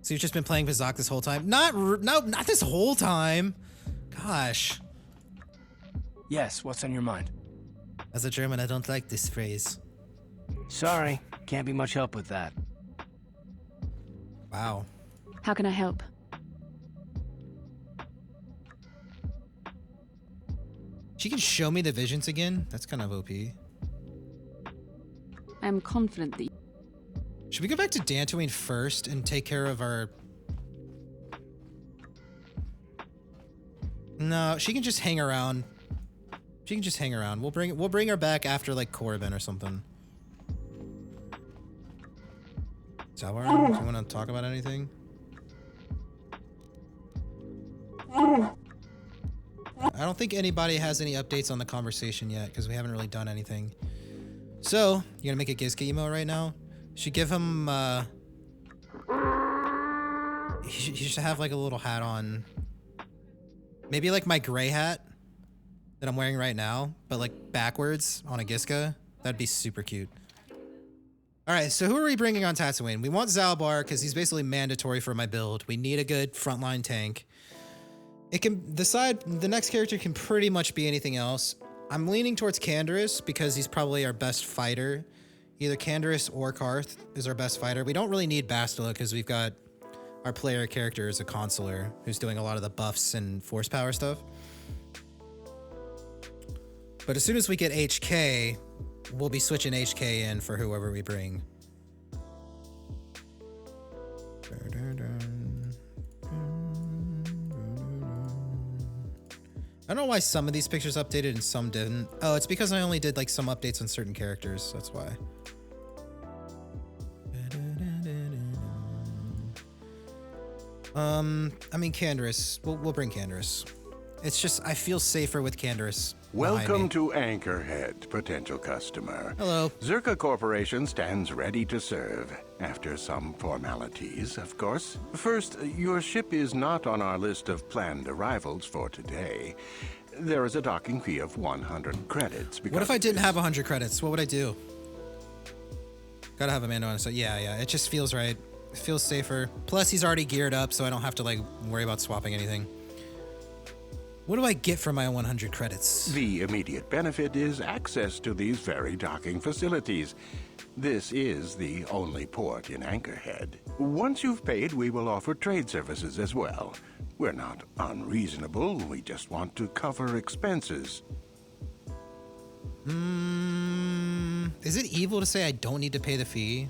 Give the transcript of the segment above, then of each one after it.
So you've just been playing Vizak this whole time? No, not this whole time. Gosh. Yes, what's on your mind? As a German, I don't like this phrase. Sorry, can't be much help with that. Wow. How can I help? She can show me the visions again? That's kind of OP. I am confident that Should we go back to Dantooine first and take care of our... No, she can just hang around. She can just hang around. We'll bring her back after like Corbin or something. Zalbar, do you want to talk about anything? I don't think anybody has any updates on the conversation yet because we haven't really done anything. So, you're gonna make a Gizka emo right now? Should give him, he should have like a little hat on. Maybe like my gray hat that I'm wearing right now, but like backwards on a Gizka. That'd be super cute. All right, so who are we bringing on Tatooine? We want Zalbar because he's basically mandatory for my build. We need a good frontline tank. It can decide, the next character can pretty much be anything else. I'm leaning towards Canderous because he's probably our best fighter. Either Canderous or Karth is our best fighter. We don't really need Bastila because we've got our player character as a Consular who's doing a lot of the buffs and force power stuff. But as soon as we get HK, we'll be switching HK in for whoever we bring. I don't know why some of these pictures updated and some didn't. Oh, it's because I only did like some updates on certain characters. That's why. I mean Canderous. We'll bring Canderous. It's just I feel safer with Canderous. Welcome to Anchorhead, potential customer. Hello. Zerka Corporation stands ready to serve. After some formalities, of course. First, your ship is not on our list of planned arrivals for today. There is a docking fee of 100 credits. What if I didn't have 100 credits? What would I do? Gotta have a Mando on it. So yeah. It just feels right. It feels safer. Plus, he's already geared up, so I don't have to like worry about swapping anything. What do I get for my 100 credits? The immediate benefit is access to these very docking facilities. This is the only port in Anchorhead. Once you've paid, we will offer trade services as well. We're not unreasonable, we just want to cover expenses. Is it evil to say I don't need to pay the fee?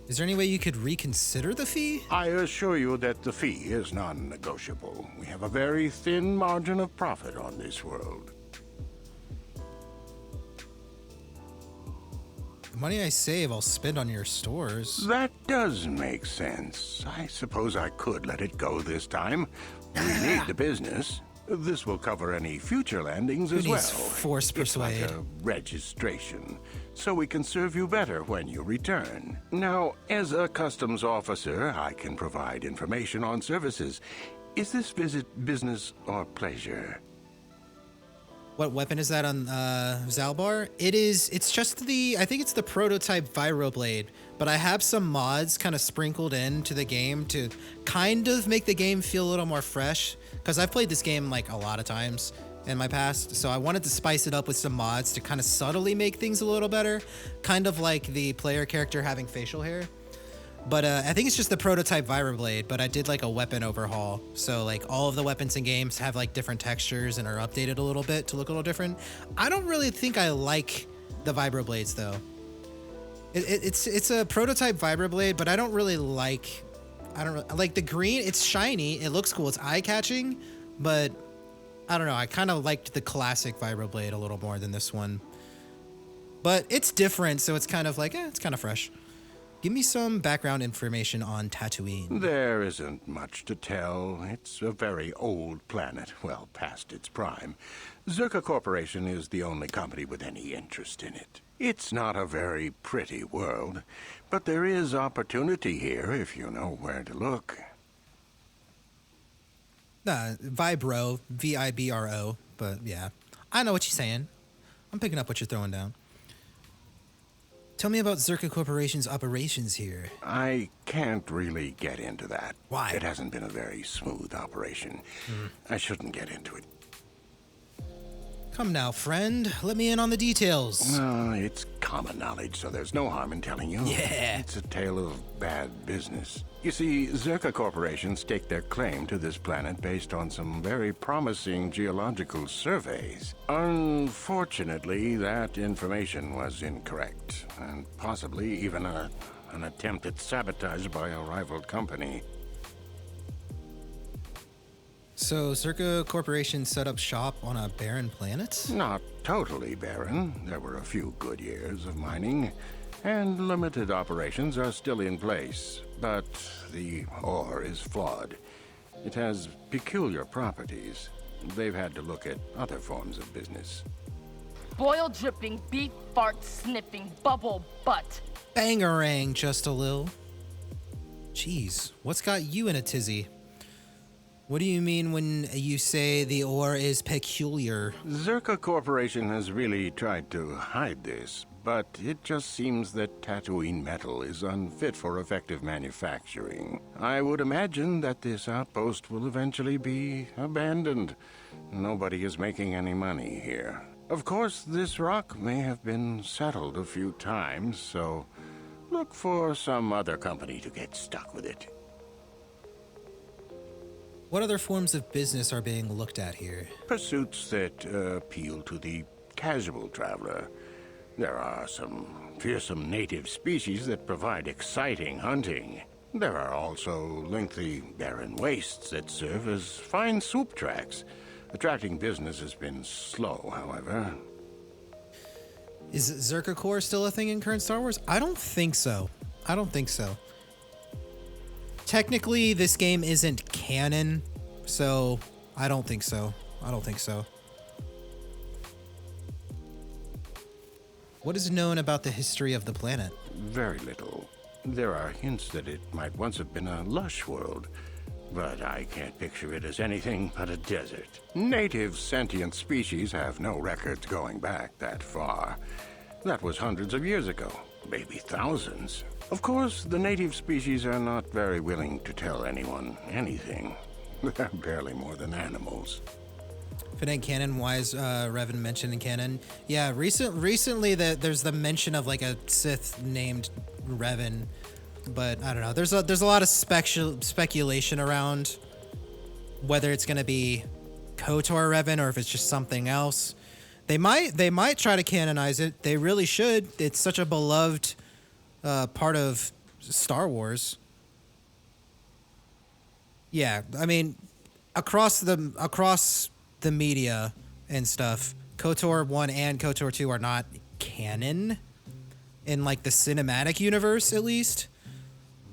Is there any way you could reconsider the fee? I assure you that the fee is non-negotiable. We have a very thin margin of profit on this world. The money I save, I'll spend on your stores. That does make sense. I suppose I could let it go this time. We need the business. This will cover any future landings as well. Force persuade. It's like a registration, so we can serve you better when you return. Now, as a customs officer, I can provide information on services. Is this visit business or pleasure? What weapon is that on Zalbar? It's just I think it's the prototype Vibroblade, but I have some mods kind of sprinkled into the game to kind of make the game feel a little more fresh, because I've played this game like a lot of times in my past, so I wanted to spice it up with some mods to kind of subtly make things a little better, kind of like the player character having facial hair. But I think it's just the prototype Vibroblade, but I did like a weapon overhaul. So like all of the weapons in games have like different textures and are updated a little bit to look a little different. I don't really think I like the Vibroblades though. It's a prototype Vibroblade, but I don't like the green. It's shiny. It looks cool. It's eye-catching, but I don't know. I kind of liked the classic Vibroblade a little more than this one. But it's different, so it's kind of like, it's kind of fresh. Give me some background information on Tatooine. There isn't much to tell. It's a very old planet, well past its prime. Zerka Corporation is the only company with any interest in it. It's not a very pretty world, but there is opportunity here if you know where to look. Vibro, V-I-B-R-O, but yeah. I know what you're saying. I'm picking up what you're throwing down. Tell me about Zerka Corporation's operations here. I can't really get into that. Why? It hasn't been a very smooth operation. I shouldn't get into it. Come now, friend. Let me in on the details. It's common knowledge, so there's no harm in telling you. Yeah. It's a tale of bad business. You see, Zerka Corporation staked their claim to this planet based on some very promising geological surveys. Unfortunately, that information was incorrect, and possibly even an attempt at sabotage by a rival company. So, Zerka Corporation set up shop on a barren planet? Not totally barren. There were a few good years of mining, and limited operations are still in place. But the ore is flawed. It has peculiar properties. They've had to look at other forms of business. Boil dripping, beef fart sniffing, bubble butt. Bangarang just a little. Jeez, what's got you in a tizzy? What do you mean when you say the ore is peculiar? Zerka Corporation has really tried to hide this, but it just seems that Tatooine metal is unfit for effective manufacturing. I would imagine that this outpost will eventually be abandoned. Nobody is making any money here. Of course, this rock may have been settled a few times, so look for some other company to get stuck with it. What other forms of business are being looked at here? Pursuits that appeal to the casual traveler. There are some fearsome native species that provide exciting hunting. There are also lengthy barren wastes that serve as fine soup tracks. Attracting business has been slow, however. Is Zerka Core still a thing in current Star Wars? I don't think so. Technically, this game isn't canon, so I don't think so. What is known about the history of the planet? Very little. There are hints that it might once have been a lush world, but I can't picture it as anything but a desert. Native sentient species have no records going back that far. That was hundreds of years ago, maybe thousands. Of course, the native species are not very willing to tell anyone anything. They're barely more than animals. If it ain't canon, why is Revan mentioned in canon? Yeah, recently there's the mention of like a Sith named Revan, but I don't know. There's a lot of speculation around whether it's gonna be KOTOR Revan or if it's just something else. They might try to canonize it. They really should. It's such a beloved part of Star Wars. Yeah, I mean, across the media and stuff, KOTOR 1 and KOTOR 2 are not canon in like the cinematic universe, at least.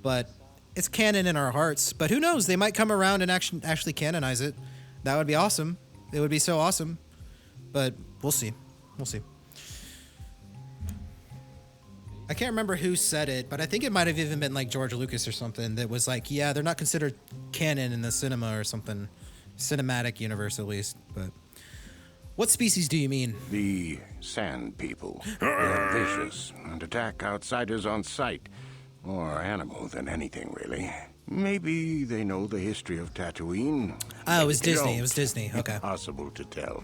But it's canon in our hearts. But who knows? They might come around and actually canonize it. That would be awesome. It would be so awesome. But we'll see. I can't remember who said it, but I think it might have even been like George Lucas or something that was like, yeah, they're not considered canon in the cinema or something. Cinematic universe, at least. But what species do you mean? The Sand People. They're vicious and attack outsiders on sight. More animal than anything, really. Maybe they know the history of Tatooine. Oh, it was Maybe they Disney. don't. It was Disney. Okay. Impossible to tell.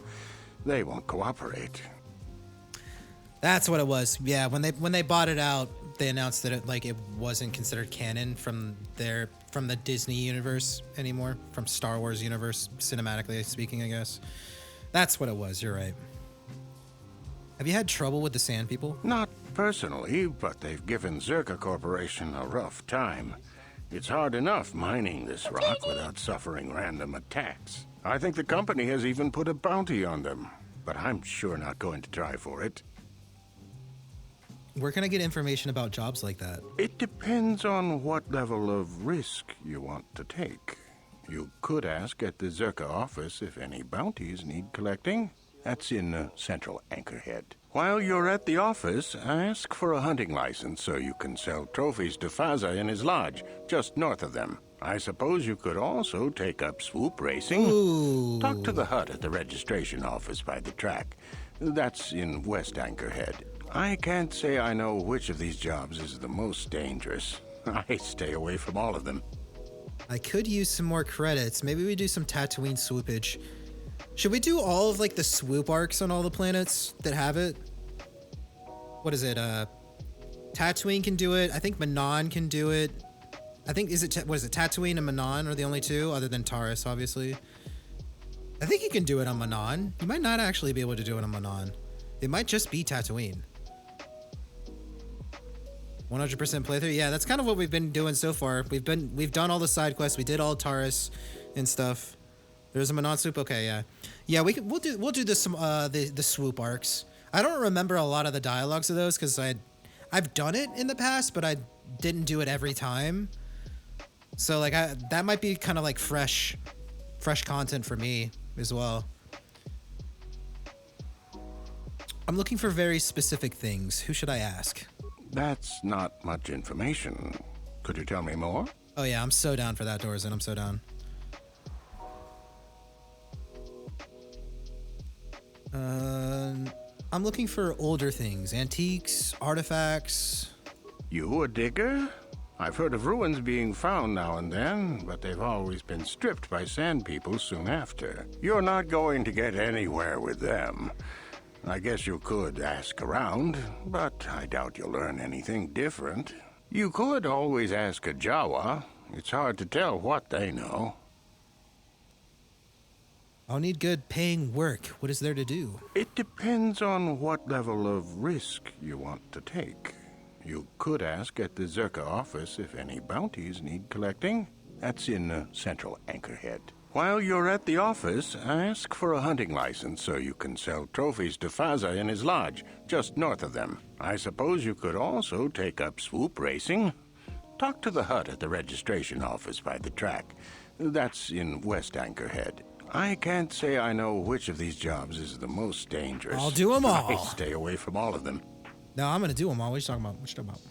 They won't cooperate. That's what it was. Yeah, when they bought it out, they announced that it wasn't considered canon from the Disney universe anymore, from Star Wars universe, cinematically speaking, I guess. That's what it was. You're right. Have you had trouble with the Sand People? Not personally, but they've given Zerka Corporation a rough time. It's hard enough mining this rock without suffering random attacks. I think the company has even put a bounty on them, but I'm sure not going to try for it. Where can I get information about jobs like that? It depends on what level of risk you want to take. You could ask at the Zerka office if any bounties need collecting. That's in Central Anchorhead. While you're at the office, ask for a hunting license so you can sell trophies to Faza in his lodge, just north of them. I suppose you could also take up swoop racing. Ooh. Talk to the hut at the registration office by the track. That's in West Anchorhead. I can't say I know which of these jobs is the most dangerous. I stay away from all of them. I could use some more credits. Maybe we do some Tatooine swoopage. Should we do all of like the swoop arcs on all the planets that have it? What is it? Tatooine can do it. I think Manon can do it. I think what is it? Tatooine and Manon are the only two, other than Taurus, obviously. I think you can do it on Manon. You might not actually be able to do it on Manon. It might just be Tatooine. 100% playthrough. Yeah, that's kind of what we've been doing so far. We've done all the side quests. We did all Taurus and stuff. There's a Manon swoop. Okay, yeah, yeah. We'll do this the swoop arcs. I don't remember a lot of the dialogues of those because I've done it in the past, but I didn't do it every time. So like that might be kind of like fresh content for me as well. I'm looking for very specific things. Who should I ask? That's not much information. Could you tell me more? Oh yeah, I'm so down for that, Dorzan. I'm so down. I'm looking for older things, antiques, artifacts. You a digger? I've heard of ruins being found now and then, but they've always been stripped by sand people soon after. You're not going to get anywhere with them. I guess you could ask around, but I doubt you'll learn anything different. You could always ask a Jawa. It's hard to tell what they know. I'll need good paying work. What is there to do? It depends on what level of risk you want to take. You could ask at the Zerka office if any bounties need collecting. That's in Central Anchorhead. While you're at the office, ask for a hunting license so you can sell trophies to Faza in his lodge, just north of them. I suppose you could also take up swoop racing. Talk to the hut at the registration office by the track. That's in West Anchorhead. I can't say I know which of these jobs is the most dangerous. I'll do them all. I stay away from all of them. No, I'm gonna do them all. What are you talking about? What you talking about?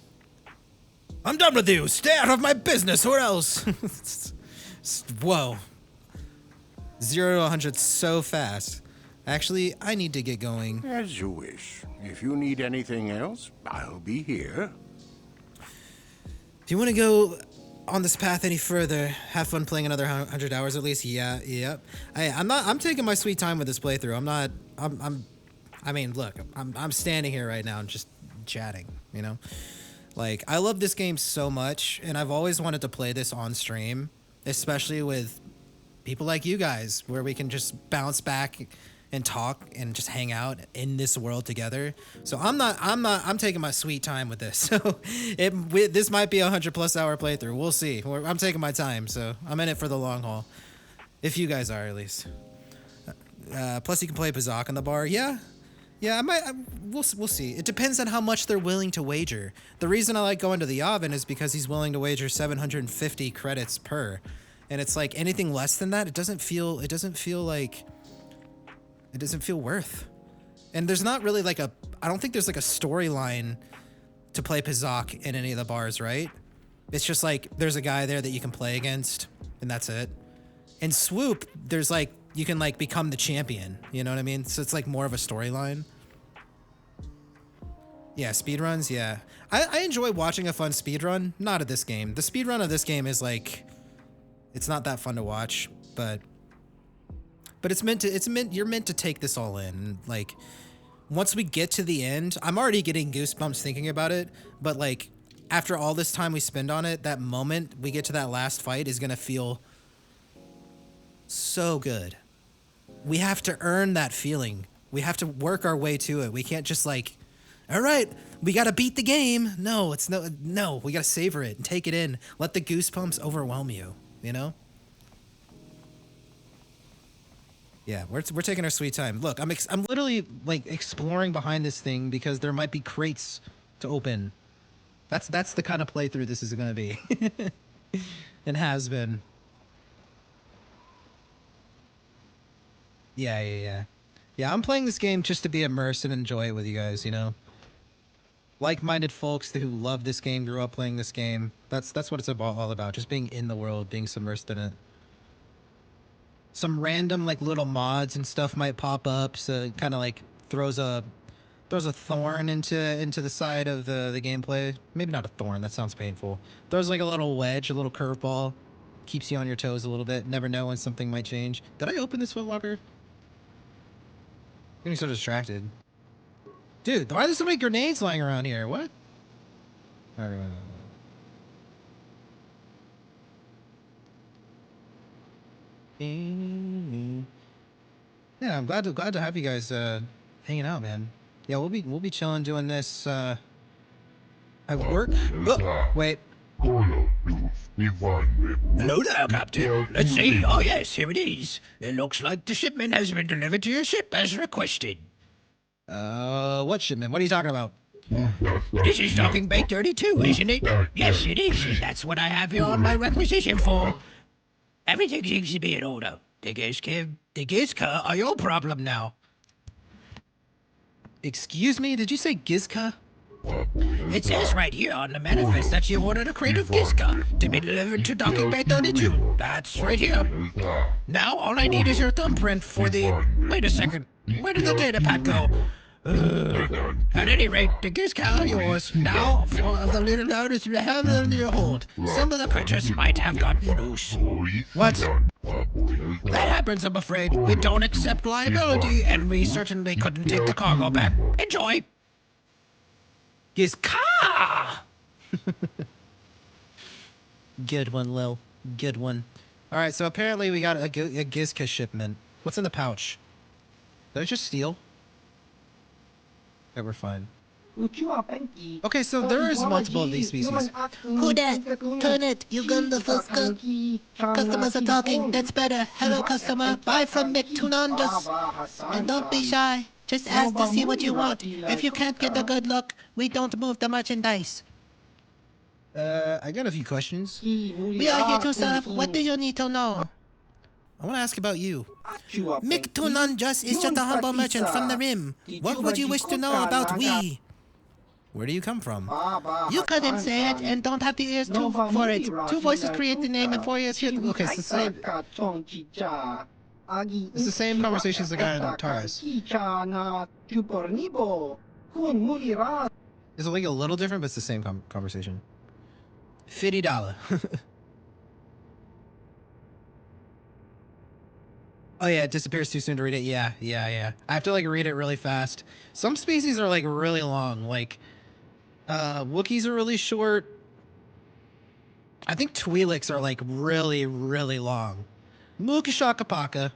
I'm done with you. Stay out of my business, or else. Whoa. 0 to 100 so fast. Actually, I need to get going. As you wish. If you need anything else, I'll be here. If you want to go on this path any further, have fun playing another 100 hours at least. Yeah, yep. I'm taking my sweet time with this playthrough. I mean, look, I'm standing here right now and just chatting, you know? Like, I love this game so much, and I've always wanted to play this on stream, especially with people like you guys, where we can just bounce back and talk and just hang out in this world together. So I'm taking my sweet time with this. So this might be a 100+ hour playthrough. We'll see. I'm taking my time, so I'm in it for the long haul. If you guys are, at least. Plus you can play Bazak on the bar. Yeah, we'll see. It depends on how much they're willing to wager. The reason I like going to the Yavin is because he's willing to wager 750 credits per. And it's like anything less than that, it doesn't feel worth. And there's not really like I don't think there's like a storyline to play Pazak in any of the bars, right? It's just like there's a guy there that you can play against, and that's it. In Swoop, there's like you can like become the champion, you know what I mean? So it's like more of a storyline. Yeah, speedruns, yeah. I enjoy watching a fun speedrun, not of this game. The speedrun of this game is like, it's not that fun to watch, but you're meant to take this all in. Like, once we get to the end, I'm already getting goosebumps thinking about it, but like, after all this time we spend on it, that moment we get to that last fight is gonna feel so good. We have to earn that feeling. We have to work our way to it. We can't just like, all right, we gotta beat the game. No, we gotta savor it and take it in. Let the goosebumps overwhelm you, you know? Yeah, we're taking our sweet time. Look, I'm literally like exploring behind this thing because there might be crates to open. That's the kind of playthrough this is gonna be. It has been. Yeah. I'm playing this game just to be immersed and enjoy it with you guys, you know? Like-minded folks who love this game, grew up playing this game. That's what it's all about. Just being in the world, being submersed in it. Some random like little mods and stuff might pop up, so it kind of like throws a Throws a thorn into the side of the gameplay. Maybe not a thorn. That sounds painful. Throws like a little wedge, a little curveball. Keeps you on your toes a little bit. Never know when something might change. Did I open this footlocker? Getting so distracted. Dude, why are there so many grenades lying around here? What? All right. Yeah, I'm glad to have you guys hanging out, man. Yeah, we'll be chilling doing this at work. Oh, wait. Hello there, Captain. Let's see. Oh, yes, here it is. It looks like the shipment has been delivered to your ship as requested. What shipment? What are you talking about? This is Docking Bay 32, isn't it? Yes, it is. And that's what I have you on my requisition for. Everything seems to be in order. The Gizka are your problem now. Excuse me? Did you say Gizka? It says right here on the manifest that you ordered a crate of Gizka to be delivered to Docking Bay 32. That's right here. Now all I need is your thumbprint for the... Wait a second. Where did the data pack go? At any rate, the Gizka are yours. Now, for the little notice you have in your hold. Some of the creatures might have gotten loose. What? That happens, I'm afraid. We don't accept liability, and we certainly couldn't take the cargo back. Enjoy! Gizka! Good one, Lil. Good one. All right, so apparently we got a Gizka shipment. What's in the pouch? Did I just steal? Okay, we're fine. Okay, so there is multiple of these species. Who that? Turn it. You got the first customers are talking. That's better. Hello, customer. Buy from McTunandus. And don't be shy. Just ask to see what you want. If you can't get a good look, we don't move the merchandise. I got a few questions. We are here to serve. What do you need to know? I want to ask about you. McTunandus is just a humble merchant from the Rim. What would you wish to know about we? Where do you come from? You couldn't say it and don't have the ears for it. Two voices create the name and 4 years here. Okay, it's the same. It's the same conversation as the guy in Taurus. It's like a little different, but it's the same conversation. $50. Oh yeah, it disappears too soon to read it. Yeah. I have to like read it really fast. Some species are like really long. Like, Wookiees are really short. I think Twi'leks are like really, really long. Mukashakapaka.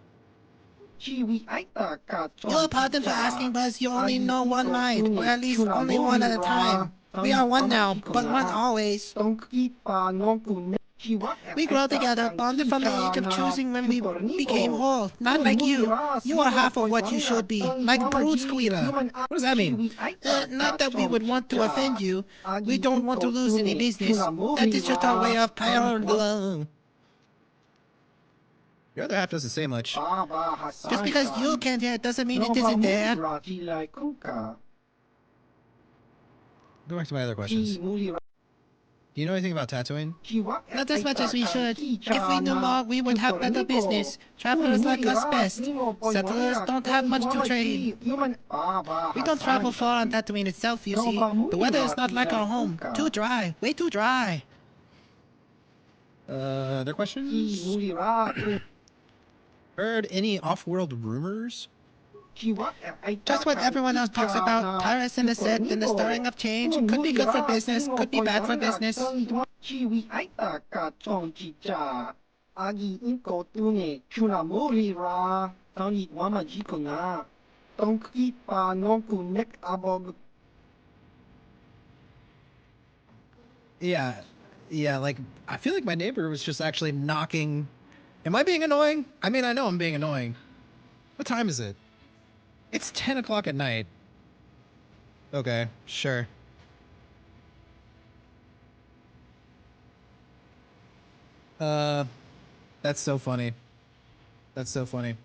Your pardon for asking, but you only know one mind, or at least only one at a time. We are one now, but one always. We grow together, bonded from the age of choosing when we became whole. Not like you. You are half of what you should be, like Brood Squealer. What does that mean? Not that we would want to offend you. We don't want to lose any business. That is just our way of power. Your other half doesn't say much. Just because you can't hear it doesn't mean it isn't there. Go back to my other questions. Do you know anything about Tatooine? Not as much as we should. If we knew more, we would have better business. Travelers like us best. Settlers don't have much to trade. We don't travel far on Tatooine itself, you see. The weather is not like our home. Too dry. Way too dry. Other questions? Heard any off-world rumors? Just what everyone else talks about. Tyrus and the set and the stirring of change. Could be good for business, could be bad for business. Yeah, like, I feel like my neighbor was just actually knocking. Am I being annoying? I mean, I know I'm being annoying. What time is it? It's 10 o'clock at night. Okay, sure. That's so funny. That's so funny.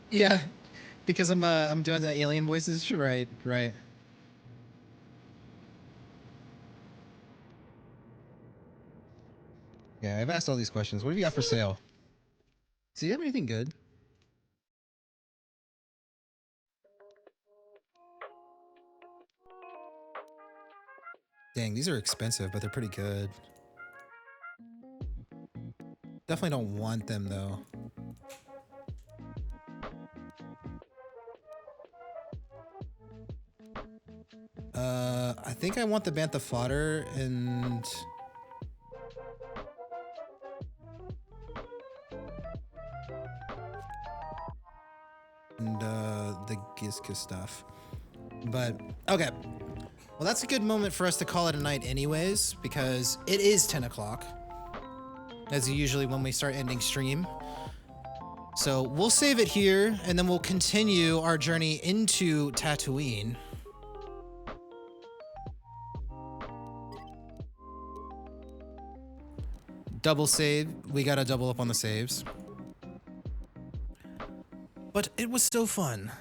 Yeah, because I'm doing the alien voices. Right. Yeah, I've asked all these questions. What have you got for sale? Do you have anything good? Dang, these are expensive, but they're pretty good. Definitely don't want them though. I think I want the bantha fodder and the Gizka stuff. But okay. Well, that's a good moment for us to call it a night anyways, because it is 10 o'clock. As usually when we start ending stream. So we'll save it here, and then we'll continue our journey into Tatooine. Double save. We gotta double up on the saves. But it was so fun.